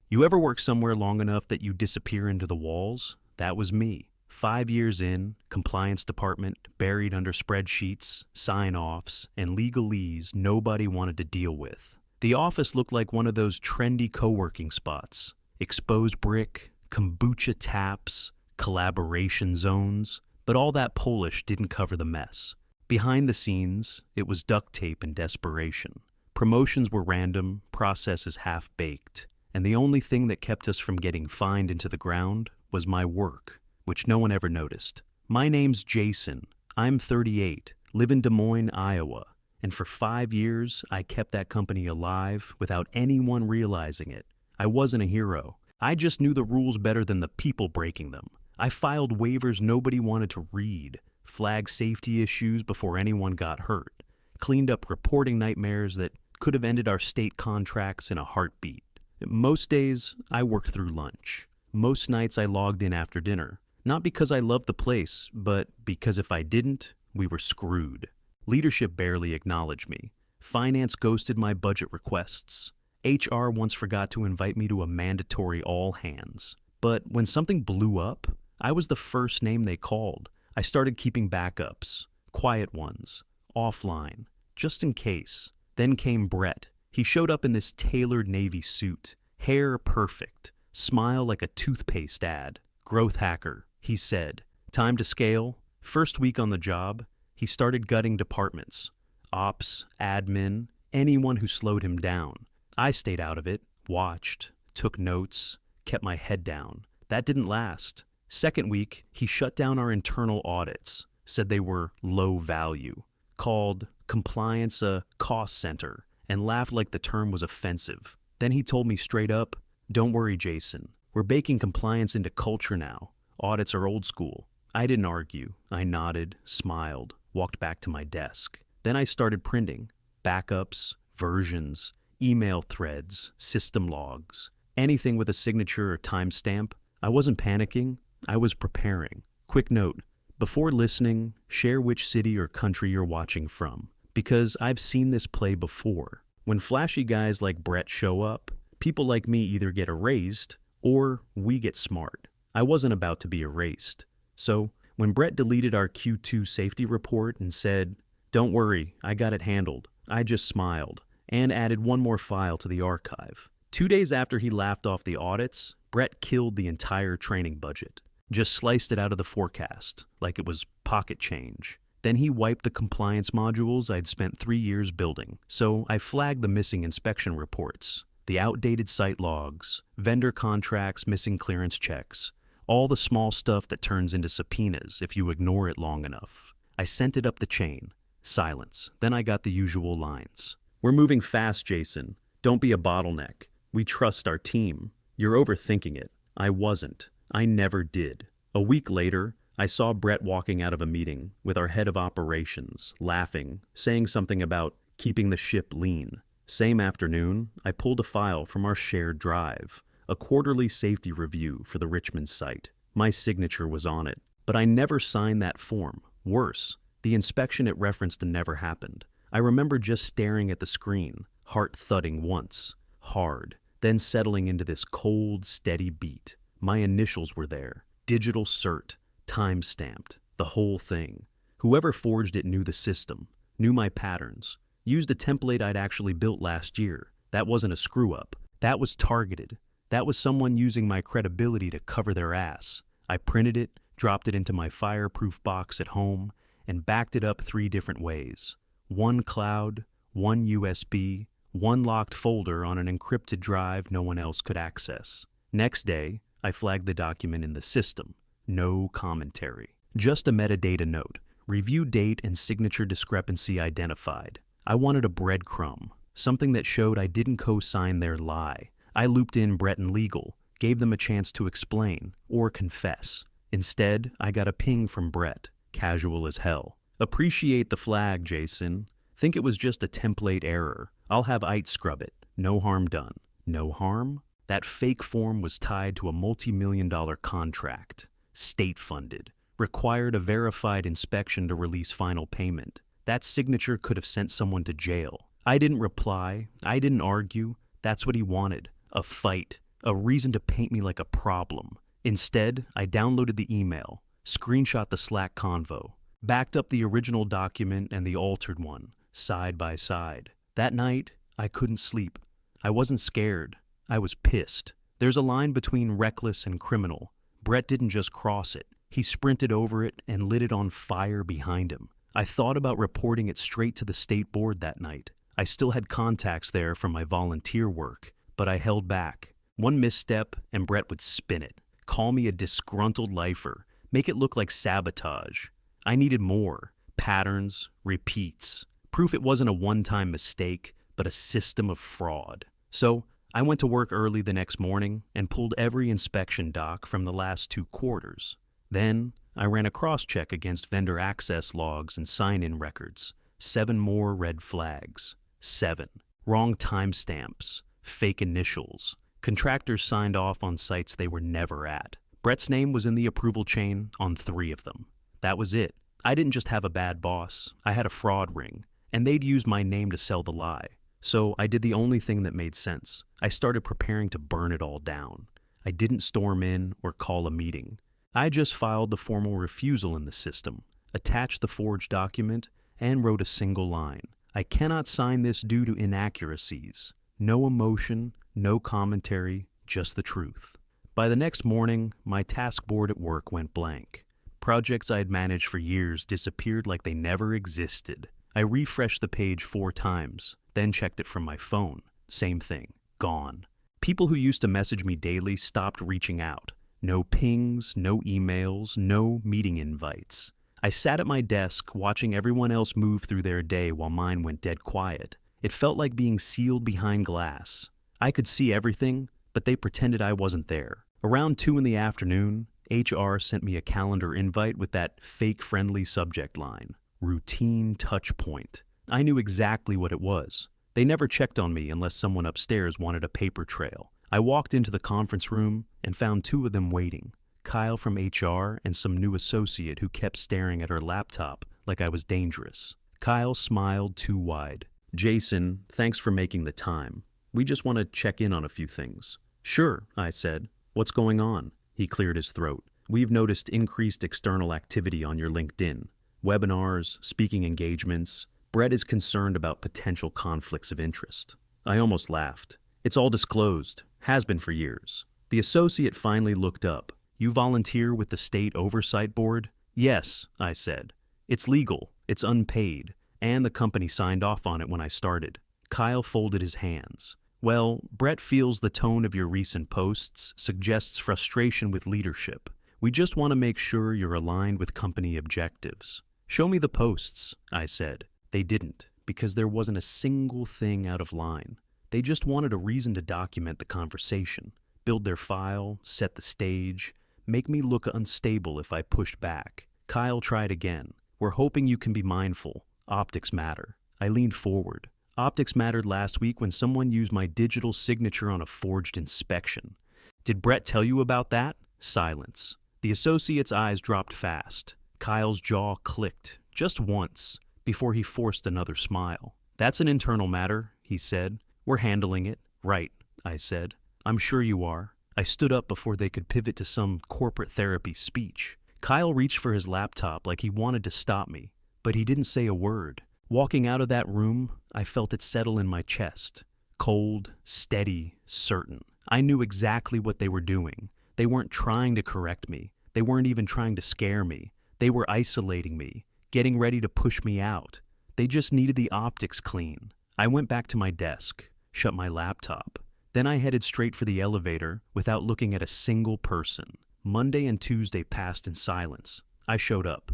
You ever work somewhere long enough that you disappear into the walls? That was me. 5 years in, compliance department, buried under spreadsheets, sign-offs, and legalese nobody wanted to deal with. The office looked like one of those trendy co-working spots. Exposed brick, kombucha taps, collaboration zones, but all that polish didn't cover the mess. Behind the scenes, it was duct tape and desperation. Promotions were random, processes half-baked, and the only thing that kept us from getting fined into the ground was my work, which no one ever noticed. My name's Jason. I'm 38, live in Des Moines, Iowa, and for 5 years, I kept that company alive without anyone realizing it. I wasn't a hero. I just knew the rules better than the people breaking them. I filed waivers nobody wanted to read, flagged safety issues before anyone got hurt, cleaned up reporting nightmares that could have ended our state contracts in a heartbeat. Most days, I worked through lunch. Most nights I logged in after dinner. Not because I loved the place, but because if I didn't, we were screwed. Leadership barely acknowledged me. Finance ghosted my budget requests. HR once forgot to invite me to a mandatory all-hands. But when something blew up, I was the first name they called. I started keeping backups, quiet ones, offline, just in case. Then came Brett. He showed up in this tailored navy suit, hair perfect, smile like a toothpaste ad. Growth hacker, he said. Time to scale. First week on the job, he started gutting departments. Ops, admin, anyone who slowed him down. I stayed out of it, watched, took notes, kept my head down. That didn't last. Second week, he shut down our internal audits, said they were low value, called compliance a cost center, and laughed like the term was offensive. Then he told me straight up, "Don't worry, Jason. We're baking compliance into culture now. Audits are old school." I didn't argue. I nodded, smiled, walked back to my desk. Then I started printing. Backups, versions, email threads, system logs, anything with a signature or timestamp. I wasn't panicking. I was preparing. Quick note, before listening, share which city or country you're watching from, because I've seen this play before. When flashy guys like Brett show up, people like me either get erased or we get smart. I wasn't about to be erased. So when Brett deleted our Q2 safety report and said, "Don't worry, I got it handled," I just smiled and added one more file to the archive. 2 days after he laughed off the audits, Brett killed the entire training budget. Just sliced it out of the forecast, like it was pocket change. Then he wiped the compliance modules I'd spent 3 years building. So I flagged the missing inspection reports, the outdated site logs, vendor contracts missing clearance checks, all the small stuff that turns into subpoenas if you ignore it long enough. I sent it up the chain. Silence. Then I got the usual lines. "We're moving fast, Jason. Don't be a bottleneck. We trust our team. You're overthinking it." I wasn't. I never did. A week later, I saw Brett walking out of a meeting with our head of operations, laughing, saying something about keeping the ship lean. Same afternoon, I pulled a file from our shared drive, a quarterly safety review for the Richmond site. My signature was on it, but I never signed that form. Worse, the inspection it referenced never happened. I remember just staring at the screen, heart thudding once, hard, then settling into this cold, steady beat. My initials were there, digital cert, time-stamped, the whole thing. Whoever forged it knew the system, knew my patterns, used a template I'd actually built last year. That wasn't a screw-up. That was targeted. That was someone using my credibility to cover their ass. I printed it, dropped it into my fireproof box at home, and backed it up 3 different ways. One cloud, one USB, one locked folder on an encrypted drive no one else could access. Next day, I flagged the document in the system. No commentary. Just a metadata note. Review date and signature discrepancy identified. I wanted a breadcrumb, something that showed I didn't co-sign their lie. I looped in Brett and legal, gave them a chance to explain or confess. Instead, I got a ping from Brett, casual as hell. "Appreciate the flag, Jason. Think it was just a template error. I'll have IT scrub it. No harm done." No harm? That fake form was tied to a multi-million-dollar contract, state-funded, required a verified inspection to release final payment. That signature could have sent someone to jail. I didn't reply. I didn't argue. That's what he wanted, a fight. a reason to paint me like a problem. Instead, I downloaded the email, screenshot the Slack convo, backed up the original document and the altered one, side by side. That night, I couldn't sleep. I wasn't scared. I was pissed. There's a line between reckless and criminal. Brett didn't just cross it. He sprinted over it and lit it on fire behind him. I thought about reporting it straight to the state board that night. I still had contacts there from my volunteer work, but I held back. One misstep and Brett would spin it, call me a disgruntled lifer, make it look like sabotage. I needed more. Patterns, repeats. Proof it wasn't a one-time mistake, but a system of fraud. So, I went to work early the next morning and pulled every inspection doc from the last 2 quarters. Then, I ran a cross-check against vendor access logs and sign-in records. 7 more red flags. 7. Wrong timestamps. Fake initials. Contractors signed off on sites they were never at. Brett's name was in the approval chain on 3 of them. That was it. I didn't just have a bad boss. I had a fraud ring. And they'd used my name to sell the lie. So I did the only thing that made sense. I started preparing to burn it all down. I didn't storm in or call a meeting. I just filed the formal refusal in the system, attached the forged document, and wrote a single line. I cannot sign this due to inaccuracies. No emotion, no commentary, just the truth. By the next morning, my task board at work went blank. Projects I had managed for years disappeared like they never existed. I refreshed the page 4 times, then checked it from my phone. Same thing, gone. People who used to message me daily stopped reaching out. No pings, no emails, no meeting invites. I sat at my desk watching everyone else move through their day while mine went dead quiet. It felt like being sealed behind glass. I could see everything, but they pretended I wasn't there. Around 2 in the afternoon, HR sent me a calendar invite with that fake-friendly subject line. Routine touch point. I knew exactly what it was. They never checked on me unless someone upstairs wanted a paper trail. I walked into the conference room and found 2 of them waiting. Kyle from HR and some new associate who kept staring at her laptop like I was dangerous. Kyle smiled too wide. "Jason, thanks for making the time. We just want to check in on a few things." "Sure," I said. "What's going on?" He cleared his throat. "We've noticed increased external activity on your LinkedIn. Webinars, speaking engagements. Brett is concerned about potential conflicts of interest." I almost laughed. "It's all disclosed. Has been for years." The associate finally looked up. "You volunteer with the State Oversight Board?" "Yes," I said. "It's legal, it's unpaid, and the company signed off on it when I started." Kyle folded his hands. "Well, Brett feels the tone of your recent posts suggests frustration with leadership. We just want to make sure you're aligned with company objectives." "Show me the posts," I said. They didn't, because there wasn't a single thing out of line. They just wanted a reason to document the conversation, build their file, set the stage, make me look unstable if I pushed back. Kyle tried again. "We're hoping you can be mindful. Optics matter." I leaned forward. Optics mattered last week when someone used my digital signature on a forged inspection. "Did Brett tell you about that?" Silence. The associate's eyes dropped fast. Kyle's jaw clicked, just once, before he forced another smile. "That's an internal matter," he said. "We're handling it." "Right," I said. "I'm sure you are." I stood up before they could pivot to some corporate therapy speech. Kyle reached for his laptop like he wanted to stop me, but he didn't say a word. Walking out of that room, I felt it settle in my chest. Cold, steady, certain. I knew exactly what they were doing. They weren't trying to correct me. They weren't even trying to scare me. They were isolating me, getting ready to push me out. They just needed the optics clean. I went back to my desk, shut my laptop. Then I headed straight for the elevator without looking at a single person. Monday and Tuesday passed in silence. I showed up.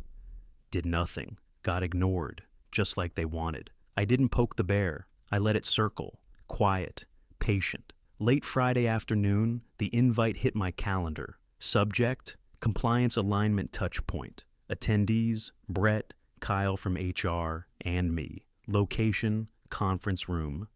Did nothing. Got ignored, just like they wanted. I didn't poke the bear. I let it circle. Quiet. Patient. Late Friday afternoon, the invite hit my calendar. Subject: Compliance Alignment Touchpoint. Attendees: Brett, Kyle from HR, and me. Location: Conference room.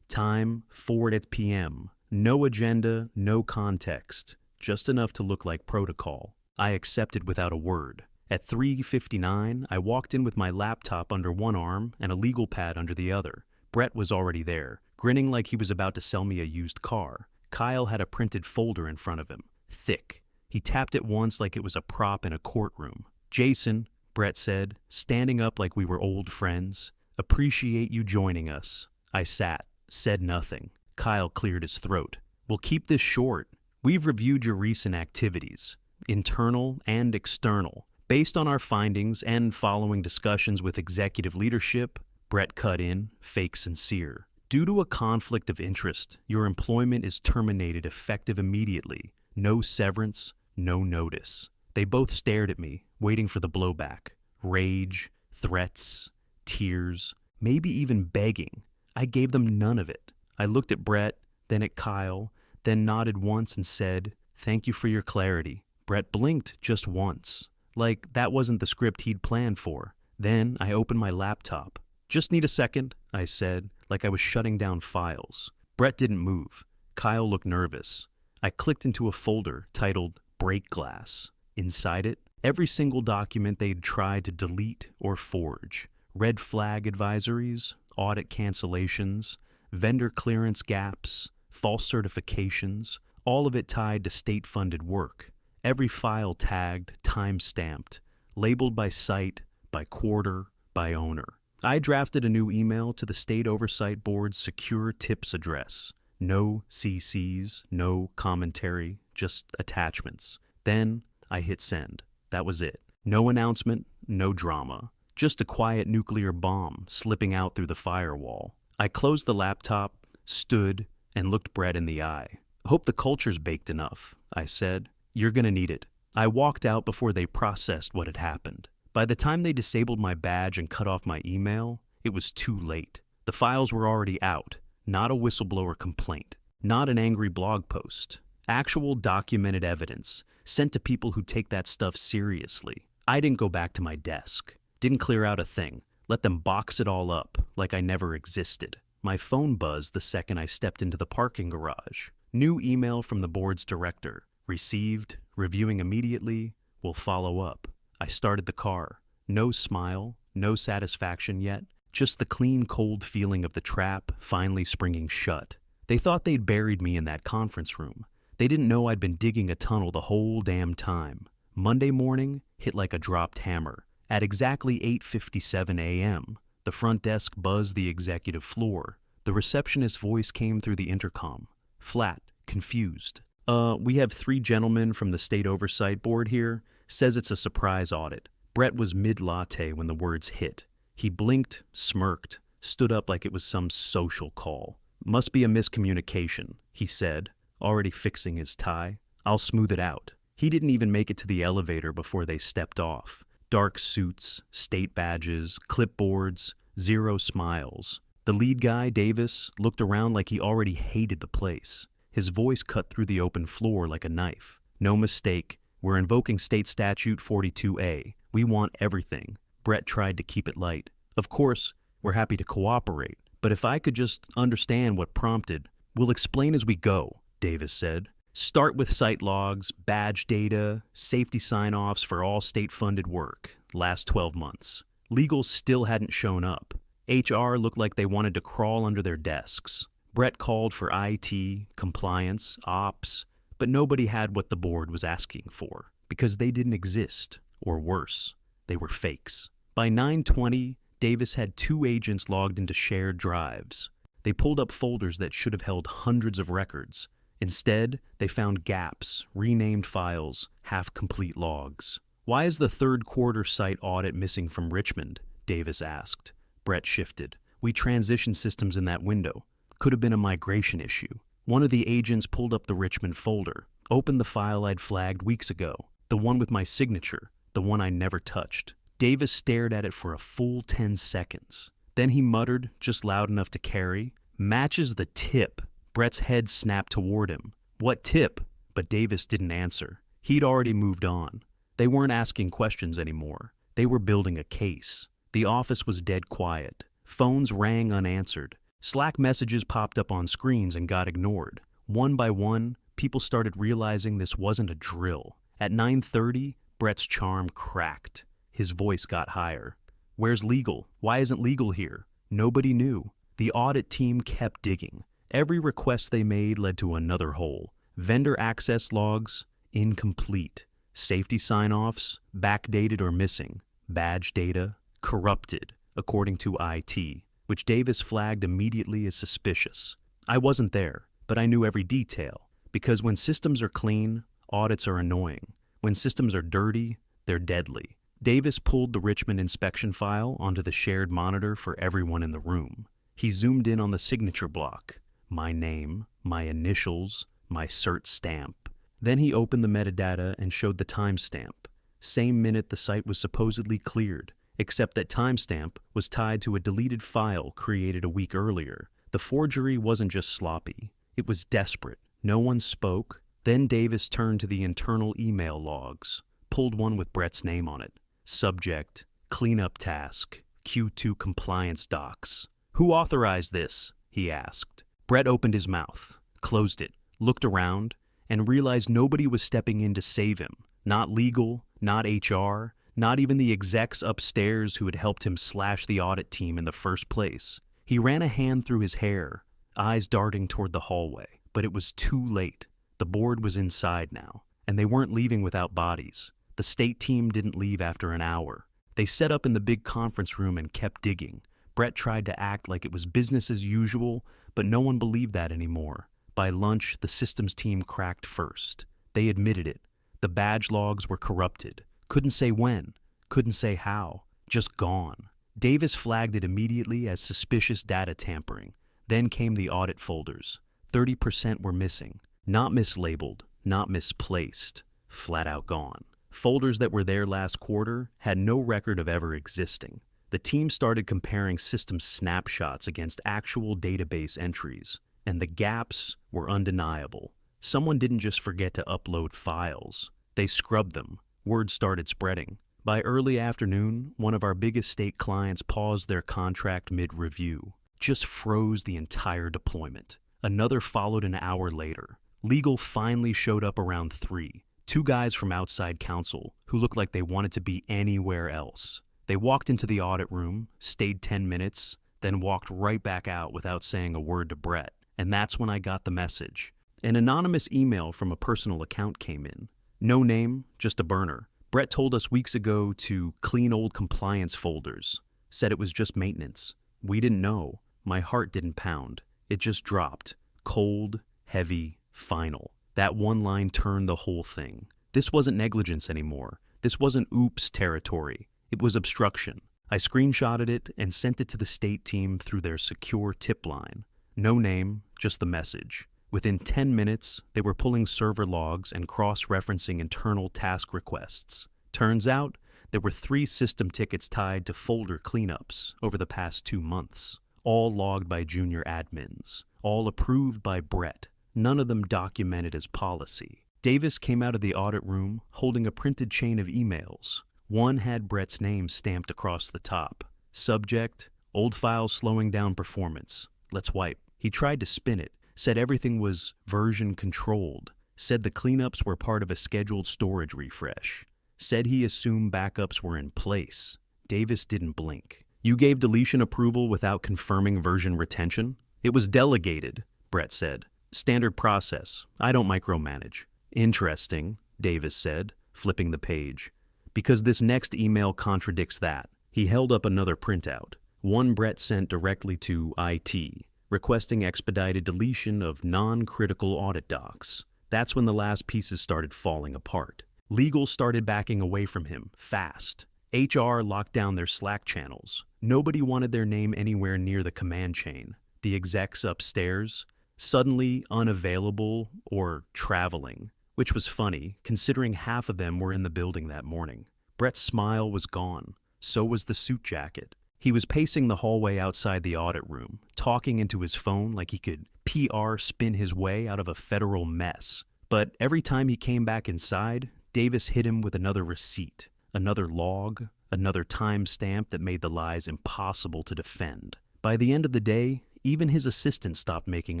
Time: 4 p.m. No agenda, no context. Just enough to look like protocol. I accepted without a word. At 3:59, I walked in with my laptop under one arm and a legal pad under the other. Brett was already there, grinning like he was about to sell me a used car. Kyle had a printed folder in front of him, thick. He tapped it once like it was a prop in a courtroom. "Jason," Brett said, standing up like we were old friends, "appreciate you joining us." I sat, said nothing. Kyle cleared his throat. "We'll keep this short. We've reviewed your recent activities, internal and external. Based on our findings and following discussions with executive leadership," Brett cut in, fake sincere, "due to a conflict of interest, your employment is terminated effective immediately. No severance, no notice." They both stared at me, waiting for the blowback. Rage, threats, tears, maybe even begging. I gave them none of it. I looked at Brett, then at Kyle, then nodded once and said, "Thank you for your clarity." Brett blinked just once, like that wasn't the script he'd planned for. Then I opened my laptop. "Just need a second," I said, like I was shutting down files. Brett didn't move. Kyle looked nervous. I clicked into a folder titled Break Glass. Inside it, every single document they'd tried to delete or forge. Red flag advisories, audit cancellations, vendor clearance gaps, false certifications, all of it tied to state-funded work. Every file tagged, time-stamped, labeled by site, by quarter, by owner. I drafted a new email to the State Oversight Board's secure tips address. No CCs, no commentary, just attachments. Then I hit send. That was it. No announcement, no drama. Just a quiet nuclear bomb slipping out through the firewall. I closed the laptop, stood, and looked Brett in the eye. "Hope the culture's baked enough," I said. "You're gonna need it." I walked out before they processed what had happened. By the time they disabled my badge and cut off my email, it was too late. The files were already out. Not a whistleblower complaint. Not an angry blog post. Actual documented evidence, sent to people who take that stuff seriously. I didn't go back to my desk. Didn't clear out a thing. Let them box it all up, like I never existed. My phone buzzed the second I stepped into the parking garage. New email from the board's director. Received, reviewing immediately, will follow up. I started the car. No smile, no satisfaction yet, just the clean, cold feeling of the trap finally springing shut. They thought they'd buried me in that conference room. They didn't know I'd been digging a tunnel the whole damn time. Monday morning hit like a dropped hammer. At exactly 8:57 a.m., the front desk buzzed the executive floor. The receptionist's voice came through the intercom. Flat, confused. We have 3 gentlemen from the State Oversight Board here. Says it's a surprise audit." Brett was mid-latte when the words hit. He blinked, smirked, stood up like it was some social call. "Must be a miscommunication," he said, already fixing his tie. "I'll smooth it out." He didn't even make it to the elevator before they stepped off. Dark suits, state badges, clipboards, 0 smiles. The lead guy, Davis, looked around like he already hated the place. His voice cut through the open floor like a knife. "No mistake. We're invoking State Statute 42A. We want everything." Brett tried to keep it light. "Of course, we're happy to cooperate, but if I could just understand what prompted..." "We'll explain as we go," Davis said. "Start with site logs, badge data, safety sign-offs for all state-funded work, last 12 months. Legal still hadn't shown up. HR looked like they wanted to crawl under their desks. Brett called for IT, compliance, ops, but nobody had what the board was asking for, because they didn't exist, or worse, they were fakes." By 9:20, Davis had 2 agents logged into shared drives. They pulled up folders that should have held hundreds of records. Instead, they found gaps, renamed files, half-complete logs. "Why is the third quarter site audit missing from Richmond?" Davis asked. Brett shifted. "We transitioned systems in that window. Could have been a migration issue." One of the agents pulled up the Richmond folder, opened the file I'd flagged weeks ago, the one with my signature, the one I never touched. Davis stared at it for a full 10 seconds. Then he muttered, just loud enough to carry, "Matches the tip." Brett's head snapped toward him. "What tip?" But Davis didn't answer. He'd already moved on. They weren't asking questions anymore. They were building a case. The office was dead quiet. Phones rang unanswered. Slack messages popped up on screens and got ignored. One by one, people started realizing this wasn't a drill. At 9:30, Brett's charm cracked. His voice got higher. "Where's legal? Why isn't legal here?" Nobody knew. The audit team kept digging. Every request they made led to another hole. Vendor access logs, incomplete. Safety sign-offs, backdated or missing. Badge data, corrupted, according to IT, which Davis flagged immediately as suspicious. I wasn't there, but I knew every detail, because when systems are clean, audits are annoying. When systems are dirty, they're deadly. Davis pulled the Richmond inspection file onto the shared monitor for everyone in the room. He zoomed in on the signature block. My name, my initials, my cert stamp. Then he opened the metadata and showed the timestamp. Same minute the site was supposedly cleared, except that timestamp was tied to a deleted file created a week earlier. The forgery wasn't just sloppy, it was desperate. No one spoke. Then Davis turned to the internal email logs, pulled one with Brett's name on it. Subject, cleanup task, Q2 compliance docs. Who authorized this? He asked. Brett opened his mouth, closed it, looked around, and realized nobody was stepping in to save him. Not legal, not HR, not even the execs upstairs who had helped him slash the audit team in the first place. He ran a hand through his hair, eyes darting toward the hallway, but it was too late. The board was inside now, and they weren't leaving without bodies. The state team didn't leave after an hour. They set up in the big conference room and kept digging. Brett tried to act like it was business as usual, but no one believed that anymore. By lunch, the systems team cracked first. They admitted it. The badge logs were corrupted. Couldn't say when, couldn't say how, just gone. Davis flagged it immediately as suspicious data tampering. Then came the audit folders. 30% were missing. Not mislabeled, not misplaced. Flat out gone. Folders that were there last quarter had no record of ever existing. The team started comparing system snapshots against actual database entries, and the gaps were undeniable. Someone didn't just forget to upload files. They scrubbed them. Word started spreading. By early afternoon, one of our biggest state clients paused their contract mid-review, just froze the entire deployment. Another followed an hour later. Legal finally showed up around 3. 2 guys from outside counsel who looked like they wanted to be anywhere else. They walked into the audit room, stayed 10 minutes, then walked right back out without saying a word to Brett. And that's when I got the message. An anonymous email from a personal account came in. No name, just a burner. Brett told us weeks ago to clean old compliance folders. Said it was just maintenance. We didn't know. My heart didn't pound. It just dropped. Cold, heavy, final. That one line turned the whole thing. This wasn't negligence anymore. This wasn't oops territory. It was obstruction. I screenshotted it and sent it to the state team through their secure tip line. No name, just the message. Within 10 minutes, they were pulling server logs and cross-referencing internal task requests. Turns out, there were 3 system tickets tied to folder cleanups over the past 2 months, all logged by junior admins, all approved by Brett, none of them documented as policy. Davis came out of the audit room holding a printed chain of emails. One had Brett's name stamped across the top. Subject, old files slowing down performance. Let's wipe. He tried to spin it, said everything was version controlled, said the cleanups were part of a scheduled storage refresh, said he assumed backups were in place. Davis didn't blink. You gave deletion approval without confirming version retention? It was delegated, Brett said. Standard process. I don't micromanage. Interesting, Davis said, flipping the page. Because this next email contradicts that. He held up another printout. One Brett sent directly to IT, requesting expedited deletion of non-critical audit docs. That's when the last pieces started falling apart. Legal started backing away from him, fast. HR locked down their Slack channels. Nobody wanted their name anywhere near the command chain. The execs upstairs, suddenly unavailable or traveling, which was funny, considering half of them were in the building that morning. Brett's smile was gone. So was the suit jacket. He was pacing the hallway outside the audit room, talking into his phone like he could PR spin his way out of a federal mess. But every time he came back inside, Davis hit him with another receipt, another log, another timestamp that made the lies impossible to defend. By the end of the day, even his assistant stopped making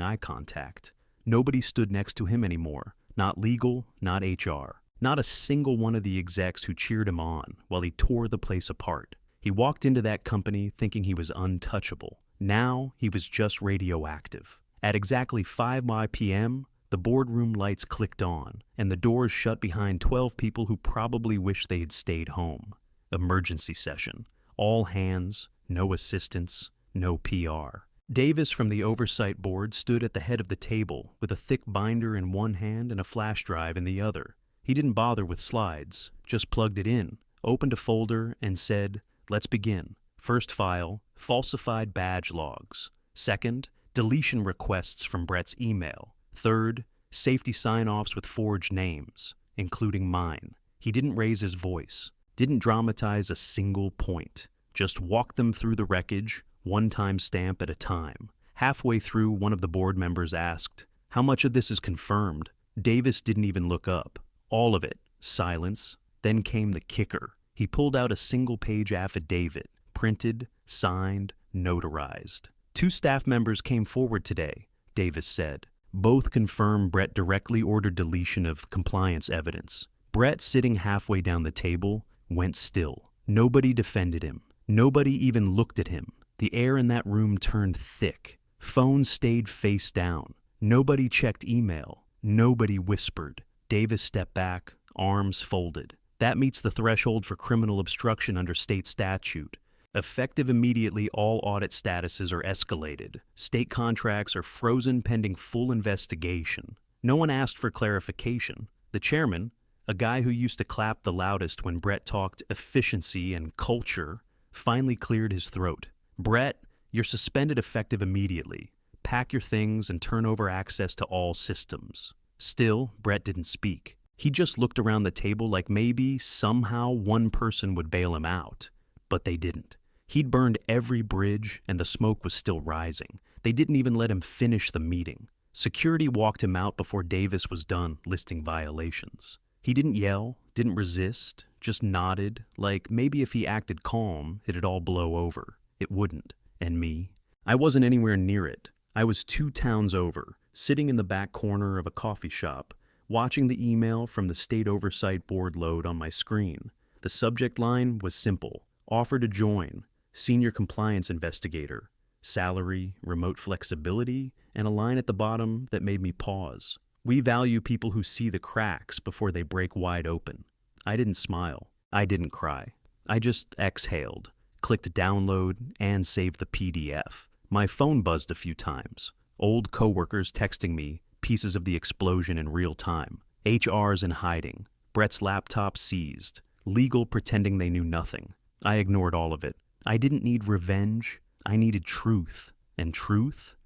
eye contact. Nobody stood next to him anymore. Not legal, not HR. Not a single one of the execs who cheered him on while he tore the place apart. He walked into that company thinking he was untouchable. Now he was just radioactive. At exactly 5 p.m., the boardroom lights clicked on, and the doors shut behind 12 people who probably wish they had stayed home. Emergency session. All hands, no assistants, no PR. Davis from the oversight board stood at the head of the table with a thick binder in one hand and a flash drive in the other. He didn't bother with slides, just plugged it in, opened a folder, and said, "Let's begin. First file, falsified badge logs. Second, deletion requests from Brett's email. Third, safety sign-offs with forged names, including mine." He didn't raise his voice, didn't dramatize a single point, just walked them through the wreckage, one timestamp at a time. Halfway through, one of the board members asked, "How much of this is confirmed?" Davis didn't even look up. All of it. Silence. Then came the kicker. He pulled out a single-page affidavit, printed, signed, notarized. "Two staff members came forward today," Davis said. Both confirm Brett directly ordered deletion of compliance evidence. Brett, sitting halfway down the table, went still. Nobody defended him. Nobody even looked at him. The air in that room turned thick. Phones stayed face down. Nobody checked email. Nobody whispered. Davis stepped back, arms folded. That meets the threshold for criminal obstruction under state statute. Effective immediately, all audit statuses are escalated. State contracts are frozen pending full investigation. No one asked for clarification. The chairman, a guy who used to clap the loudest when Brett talked efficiency and culture, finally cleared his throat. "Brett, you're suspended effective immediately. Pack your things and turn over access to all systems." Still, Brett didn't speak. He just looked around the table like maybe, somehow, one person would bail him out. But they didn't. He'd burned every bridge, and the smoke was still rising. They didn't even let him finish the meeting. Security walked him out before Davis was done listing violations. He didn't yell, didn't resist, just nodded, like maybe if he acted calm, it'd all blow over. It wouldn't. And me? I wasn't anywhere near it. I was 2 towns over, sitting in the back corner of a coffee shop, watching the email from the State Oversight Board load on my screen. The subject line was simple: offer to join, senior compliance investigator, salary, remote flexibility, and a line at the bottom that made me pause. "We value people who see the cracks before they break wide open." I didn't smile. I didn't cry. I just exhaled, clicked download, and saved the PDF. My phone buzzed a few times. Old coworkers texting me pieces of the explosion in real time. HR's in hiding. Brett's laptop seized. Legal pretending they knew nothing. I ignored all of it. I didn't need revenge. I needed truth. And truth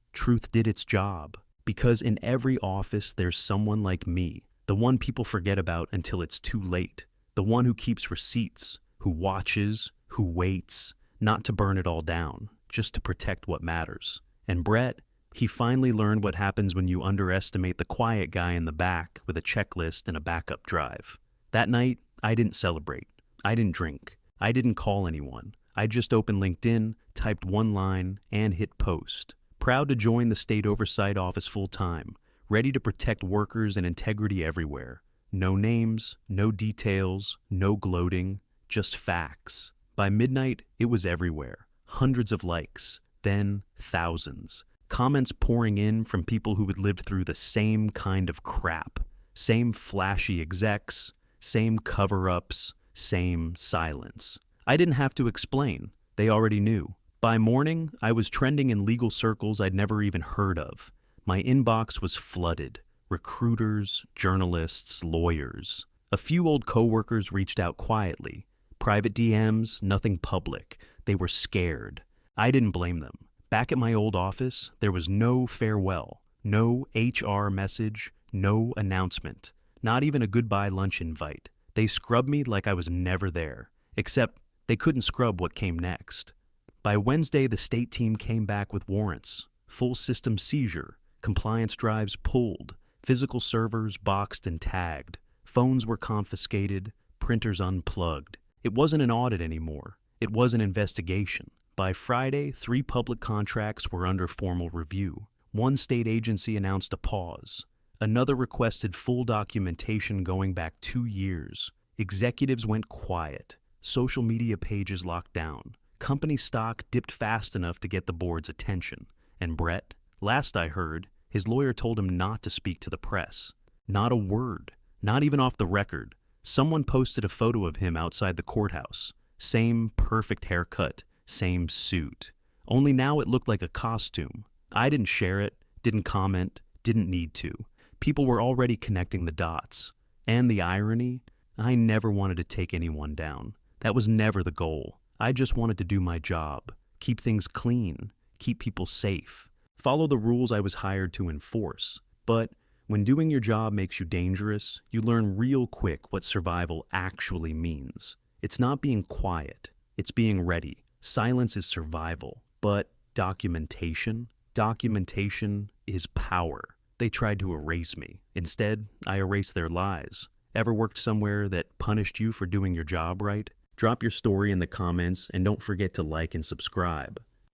did its job. Because in every office there's someone like me, the one people forget about until it's too late. The one who keeps receipts, who watches, who waits, not to burn it all down, just to protect what matters. And Brett, he finally learned what happens when you underestimate the quiet guy in the back with a checklist and a backup drive. That night, I didn't celebrate. I didn't drink. I didn't call anyone. I just opened LinkedIn, typed one line, and hit post. Proud to join the state oversight office full-time, ready to protect workers and integrity everywhere. No names, no details, no gloating, just facts. By midnight, it was everywhere. Hundreds of likes, then thousands. Comments pouring in from people who had lived through the same kind of crap. Same flashy execs, same cover-ups, same silence. I didn't have to explain. They already knew. By morning, I was trending in legal circles I'd never even heard of. My inbox was flooded. Recruiters, journalists, lawyers. A few old coworkers reached out quietly. Private DMs, nothing public. They were scared. I didn't blame them. Back at my old office, there was no farewell, no HR message, no announcement, not even a goodbye lunch invite. They scrubbed me like I was never there, except they couldn't scrub what came next. By Wednesday, the state team came back with warrants, full system seizure, compliance drives pulled, physical servers boxed and tagged, phones were confiscated, printers unplugged. It wasn't an audit anymore. It was an investigation. By Friday, 3 public contracts were under formal review. One state agency announced a pause. Another requested full documentation going back 2 years. Executives went quiet. Social media pages locked down. Company stock dipped fast enough to get the board's attention. And Brett, Last I heard, his lawyer told him not to speak to the press. Not a word, not even off the record. Someone posted a photo of him outside the courthouse. Same perfect haircut, same suit. Only now it looked like a costume. I didn't share it, didn't comment, didn't need to. People were already connecting the dots. And the irony? I never wanted to take anyone down. That was never the goal. I just wanted to do my job. Keep things clean. Keep people safe. Follow the rules I was hired to enforce. But when doing your job makes you dangerous, you learn real quick what survival actually means. It's not being quiet. It's being ready. Silence is survival. But documentation? Documentation is power. They tried to erase me. Instead, I erased their lies. Ever worked somewhere that punished you for doing your job right? Drop your story in the comments and don't forget to like and subscribe.